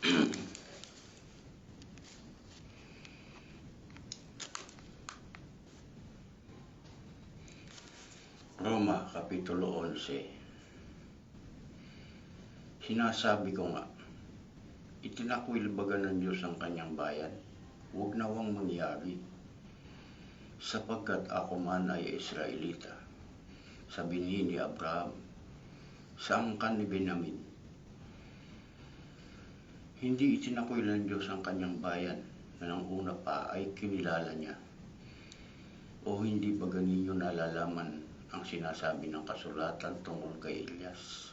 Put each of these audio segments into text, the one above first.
Roma, Kapitulo 11. Sinasabi ko nga, itinakwil baga ng Diyos ang kanyang bayan? Huwag nawang mangyari, sapagkat ako man ay Israelita, sa binhi ni Abraham, sa angkan ni Benjamin. Hindi itinakwil ng Diyos ang kanyang bayan na nang una pa ay kinilala niya. O hindi baga ninyo nalalaman ang sinasabi ng kasulatan tungkol kay Elias,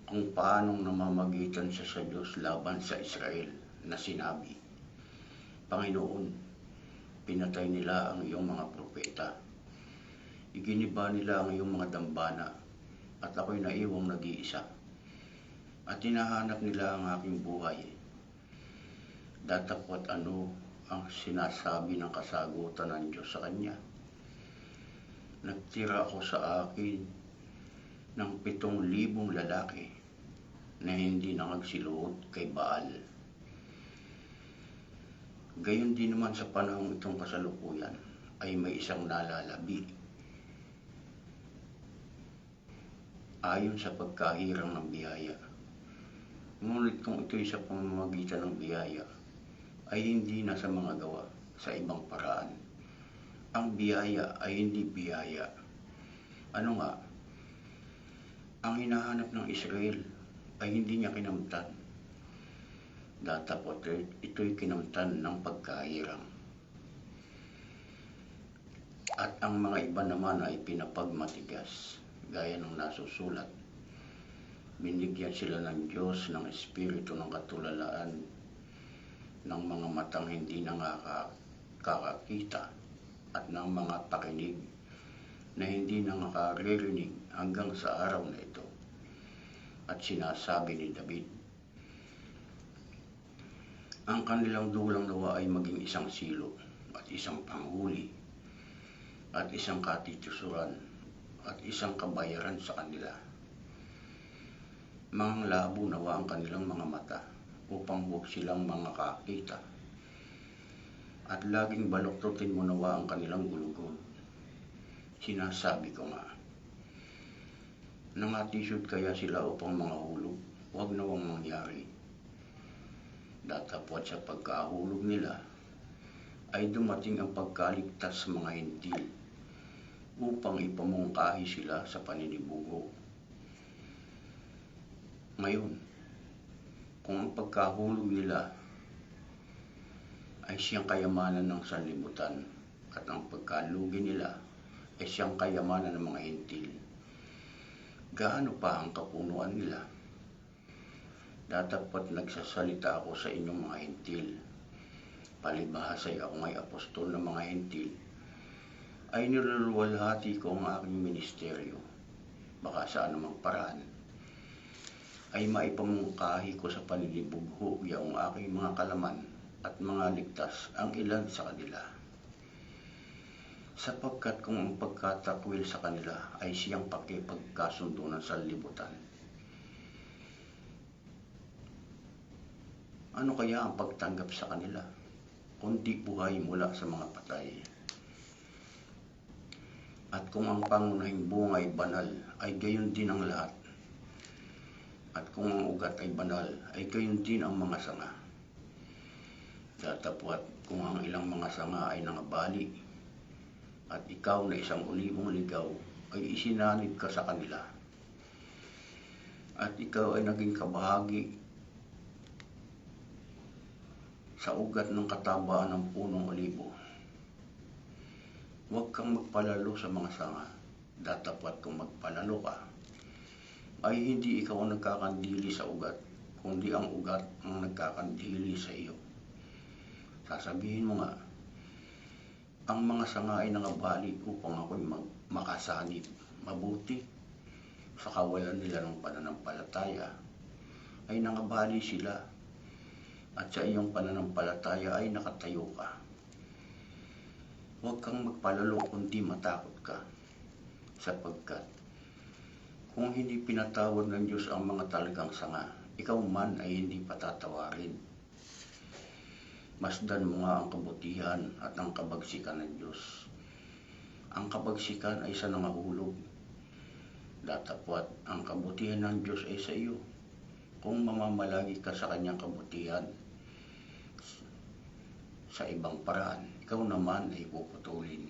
kung paanong namamagitan siya sa Diyos laban sa Israel, na sinabi, Panginoon, pinatay nila ang iyong mga propeta, iginiba nila ang iyong mga dambana, at ako'y naiwang nag-iisa, at hinahanap nila ang aking buhay. Datapwat ano ang sinasabi ng kasagutan ng Diyos sa kanya? Nagtira ako sa akin ng 7,000 lalaki na hindi nangagsiluhod kay Baal. Gayon din naman sa panahong itong kasalukuyan ay may isang nalalabi ayon sa pagkahirang ng biyaya. Ngunit kung ito'y sa pamamagitan ng biyaya, ay hindi na sa mga gawa, sa ibang paraan. Ang biyaya ay hindi biyaya. Ano nga? Ang hinahanap ng Israel ay hindi niya kinamtan. Datapwat ito'y kinamtan ng pagkahirang. At ang mga iba naman ay pinapagmatigas, gaya ng nasusulat. Binigyan sila ng Diyos ng espiritu ng katulalaan, ng mga matang hindi nakakakita, at ng mga pakinig na hindi nakakaririnig hanggang sa araw na ito. At sinasabi ni David, ang kanilang dulang nawa ay maging isang silo, at isang panghuli, at isang katitusuran, at isang kabayaran sa kanila. Mga labo nawa ang kanilang mga mata, upang huwag silang makakita, at laging baluktutin mo nawa ang kanilang gulugod. Sinasabi ko nga, nangatisod kaya sila upang mga hulog? Huwag nawang mangyari. Datapwat sa pagkahulog nila ay dumating ang pagkaligtas sa mga hintil, upang ipamungkahi sila sa paninibugo. Ngayon, kung ang pagkahulog nila ay siyang kayamanan ng sanlibutan, at ang pagkalugi nila ay siyang kayamanan ng mga hintil, gaano pa ang kapunuan nila? Datapwat nagsasalita ako sa inyong mga hintil, palibhas ay ako ngay apostol ng mga hintil, ay niluluwalhati ko ang aking ministeryo, baka sa anumang paraan ay maipamungkahi ko sa panilibugho yaong aking mga kalaman at mga ligtas ang ilan sa kanila. Sapagkat kung ang pagkatakwil sa kanila ay siyang pakipagkasundo ng sanlibutan, ano kaya ang pagtanggap sa kanila, kundi buhay mula sa mga patay? At kung ang pangunahing bunga ay banal, ay gayon din ang lahat. At kung ang ugat ay banal, ay gayon din ang mga sanga. Datapwat kung ang ilang mga sanga ay nangabali, at ikaw na isang ulibong ligaw ay isinanib ka sa kanila, at ikaw ay naging kabahagi sa ugat ng katabaan ng punong olibo, huwag kang magpalalo sa mga sanga. Datapwat kung magpalalo ka, ay hindi ikaw ang nagkakandili sa ugat, kundi ang ugat ang nagkakandili sa iyo. Sasabihin mo nga, ang mga sanga ay nangabali upang ako'y makasanib. Mabuti, sa kawalan nila ng pananampalataya, ay nangabali sila, at sa iyong pananampalataya ay nakatayo ka. Huwag kang magpalalo kundi matakot ka, sapagkat kung hindi pinatawad ng Diyos ang mga talagang sanga, ikaw man ay hindi patatawarin. Masdan mo nga ang kabutihan at ang kabagsikan ng Diyos. Ang kabagsikan ay sa nangahulog. Datapwat ang kabutihan ng Diyos ay sa iyo. Kung mamamalagi ka sa kanyang kabutihan sa ibang paraan, ikaw naman ay puputulin.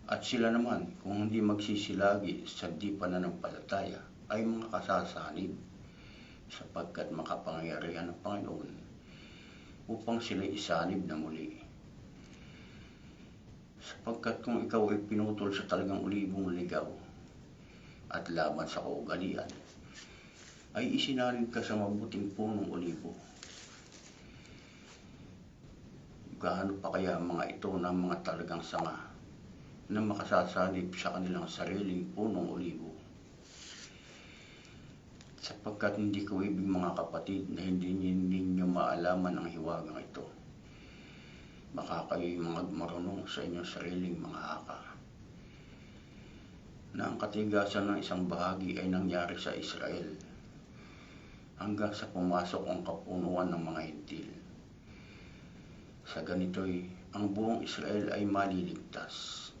At sila naman, kung hindi magsisilagi sa di pananampalataya, ay mga kasasanib, sapagkat makapangyarihan ng Panginoon upang sila isanib na muli. Sapagkat kung ikaw ay pinutol sa talagang ulibong ligaw at laban sa kaugalian, ay isinanib ka sa mabuting punong ulibo. Gaano pa kaya ang mga ito ng mga talagang sanga na makasasanib sa kanilang sariling punong ulibo? Sapagkat hindi ko ibig mga kapatid na hindi ninyo maalaman ang hiwagang ito. Baka kayo'y mga marunong sa inyong sariling mga haka, na ang katigasan ng isang bahagi ay nangyari sa Israel hanggang sa pumasok ang kapunuan ng mga Hintil. Sa ganito'y ang buong Israel ay maliligtas,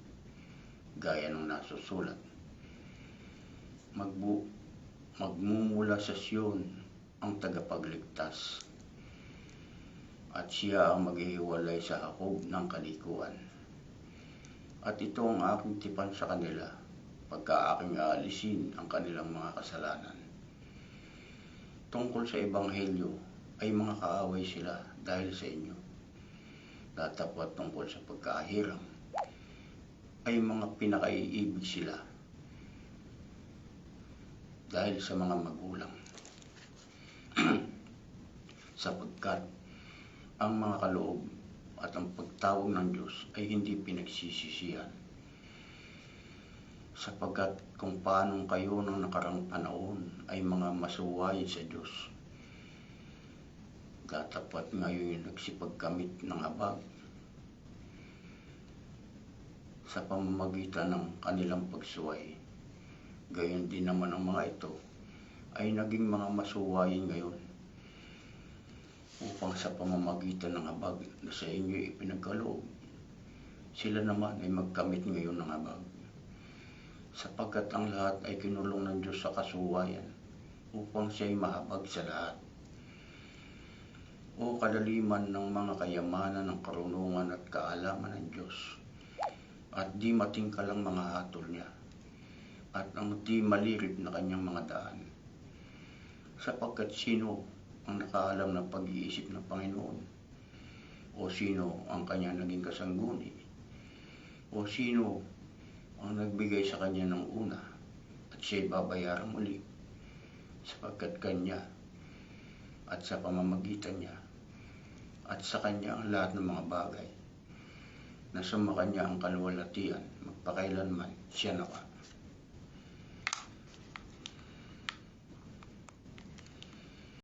gaya ng nasusulat. Magmumula sa Sion ang tagapagligtas, at siya ang maghihiwalay sa Jacob ng kalikuan. At ito ang aking tipan sa kanila, pagka aking aalisin ang kanilang mga kasalanan. Tungkol sa Ebanghelyo ay mga kaaway sila dahil sa inyo. Datapwat tungkol sa pagkahirang ay mga pinakaiibig sila dahil sa mga magulang. Sapagkat ang mga kaloob at ang pagtawag ng Diyos ay hindi pinagsisisihan. Sapagkat kung paanong kayo ng nakarang panahon ay mga masuwayin sa Diyos, datapwat ngayon nagsipagkamit ng habag sa pamamagitan ng kanilang pagsuway. Gayon din naman ang mga ito ay naging mga masuwayin ngayon, upang sa pamamagitan ng habag na sa inyo ipinagkaloob, sila naman ay magkamit ngayon ng habag. Sapagkat ang lahat ay kinulong ng Diyos sa kasuwayan, upang siya'y mahabag sa lahat. O kadaliman ng mga kayamanan ng karunungan at kaalaman ng Diyos, at di matingkalang mga hatol niya, at ang di malirip na kanyang mga daan. Sapagkat sino ang nakaalam ng pag-iisip ng Panginoon? O sino ang kanya naging kasangguni? O sino ang nagbigay sa kanya ng una, at siya'y babayaran muli? Sapagkat kanya, at sa pamamagitan niya, at sa kanya ang lahat ng mga bagay, na sumakanya ang kaluwalhatian, magpakailanman siya nawa.